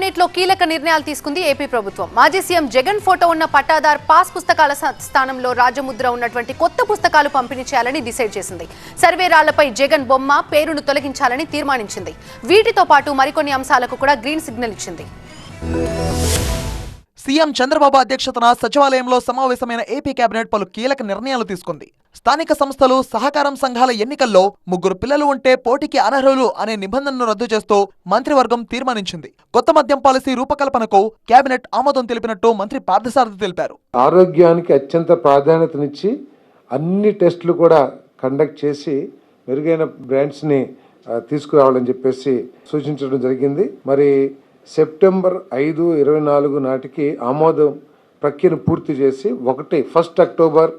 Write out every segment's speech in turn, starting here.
Cabinet లో కీలక నిర్ణయాలు తీసుకుంది ఏపీ ప్రభుత్వం. మాజీ సీఎం జగన్ ఫోటో ఉన్న పట్టాదార్ పాస్ పుస్తకాల స్థానంలో రాజముద్ర ఉన్నటువంటి కొత్త పుస్తకాలు పంపిణీ చేయాలని డిసైడ్ చేసింది. సర్వే రాళ్లపై జగన్ బొమ్మ పేరును తొలగించాలని తీర్మానించింది. వీటితో పాటు మరికొన్ని అంశాలకు కూడా గ్రీన్ సిగ్నల్ ఇచ్చింది. సీఎం చంద్రబాబు అధ్యక్షతన సచివాలయంలో సమావేశమైన ఏపీ కేబినెట్ పలు కీలక నిర్ణయాలు తీసుకుంది. స్థానిక సంస్థలు, సహకారం సంఘాల ఎన్నికల్లో 3 పిల్లలు ఉంటే పోటీకి అనర్హులు అనే నిబంధనను రద్దు చేస్తూ మంత్రివర్గం తీర్మానించింది. కొత్త మద్యం పాలసీ రూపకల్పనకు కేబినెట్ ఆమోదం తెలిపినట్టు మంత్రి పార్థసారథి తెలిపారు. ఆరోగ్యానికి అత్యంత ప్రాధాన్యతనిచ్చి అన్ని టెస్టులు కూడా కండక్ట్ చేసి మెరుగైన బ్రాండ్స్ని తీసుకురావాలని చెప్పేసి సూచించడం జరిగింది. మరి సెప్టెంబర్ 5, 24 నాటికి ఆమోదం ప్రక్రియను పూర్తి చేసి 1 అక్టోబర్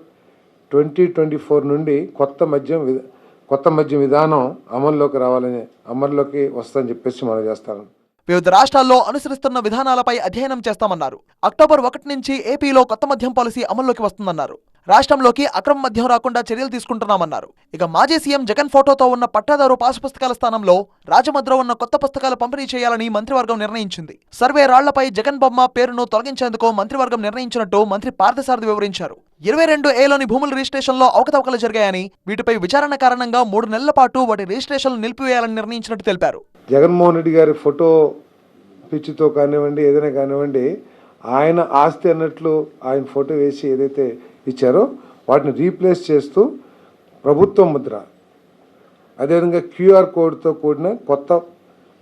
2024 నుండి కొత్త మద్యం విధానం అమల్లోకి వస్తుందని చెప్పేసి మనం చేస్తాను. వివిధ రాష్ట్రాల్లో అనుసరిస్తున్న విధానాలపై అధ్యయనం చేస్తామన్నారు. అక్టోబర్ 1 నుంచి ఏపీలో కొత్త మద్యం పాలసీ అమల్లోకి వస్తుందన్నారు. రాష్ట్రంలోకి అక్రమ మద్యం రాకుండా చర్యలు తీసుకుంటున్నామన్నారు. ఇక మాజీ సీఎం జగన్ ఫోటోతో ఉన్న పట్టాదారు పాస్ పుస్తకాల స్థానంలో రాజముద్ర ఉన్న కొత్త పుస్తకాలు పంపిణీ చేయాలని మంత్రివర్గం నిర్ణయించింది. సర్వే రాళ్లపై జగన్ బొమ్మ పేరును తొలగించేందుకు మంత్రివర్గం నిర్ణయించినట్టు మంత్రి పార్థసారథి వివరించారు. 22A భూముల రిజిస్ట్రేషన్లో అవకతవకలు జరిగాయని, వీటిపై విచారణ కారణంగా 3 నెలల పాటు వాటి రిజిస్ట్రేషన్లు నిలిపివేయాలని నిర్ణయించినట్టు తెలిపారు. జగన్మోహన్ రెడ్డి గారి ఫోటో పిచ్చితో కానివ్వండి, ఏదైనా కానివ్వండి, ఆయన ఆస్తి అన్నట్లు ఆయన ఫోటో వేసి ఏదైతే ఇచ్చారో వాటిని రీప్లేస్ చేస్తూ ప్రభుత్వ ముద్ర, అదేవిధంగా QR కోడ్తో కూడిన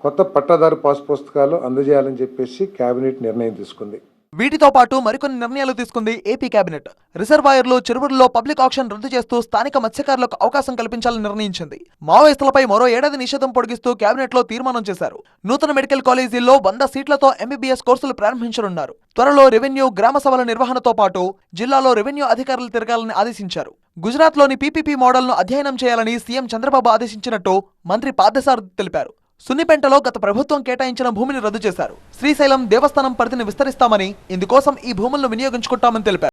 కొత్త పట్టాదారు పాస్ పుస్తకాలు అందజేయాలని చెప్పేసి కేబినెట్ నిర్ణయం తీసుకుంది. వీటితో పాటు మరికొన్ని నిర్ణయాలు తీసుకుంది ఏపీ కేబినెట్. రిజర్వాయర్లు, చెరువుల్లో పబ్లిక్ ఆక్షన్ రద్దు చేస్తూ స్థానిక మత్స్యకారులకు అవకాశం కల్పించాలని నిర్ణయించింది. మావోయిస్టులపై మరో 1 ఏడాది నిషేధం పొడిగిస్తూ కేబినెట్ లో తీర్మానం చేశారు. నూతన మెడికల్ కాలేజీల్లో 100 సీట్లతో MBBS కోర్సులు ప్రారంభించనున్నారు. త్వరలో రెవెన్యూ, గ్రామ సభల నిర్వహణతో పాటు జిల్లాలో రెవెన్యూ అధికారులు తిరగాలని ఆదేశించారు. గుజరాత్లోని PPP మోడల్ను అధ్యయనం చేయాలని సీఎం చంద్రబాబు ఆదేశించినట్టు మంత్రి పార్థసారథి తెలిపారు. సున్నిపెంటలో గత ప్రభుత్వం కేటాయించిన భూమిని రద్దు చేశారు. శ్రీశైలం దేవస్థానం పరిధిని విస్తరిస్తామని, ఇందుకోసం ఈ భూములను వినియోగించుకుంటామని తెలిపారు.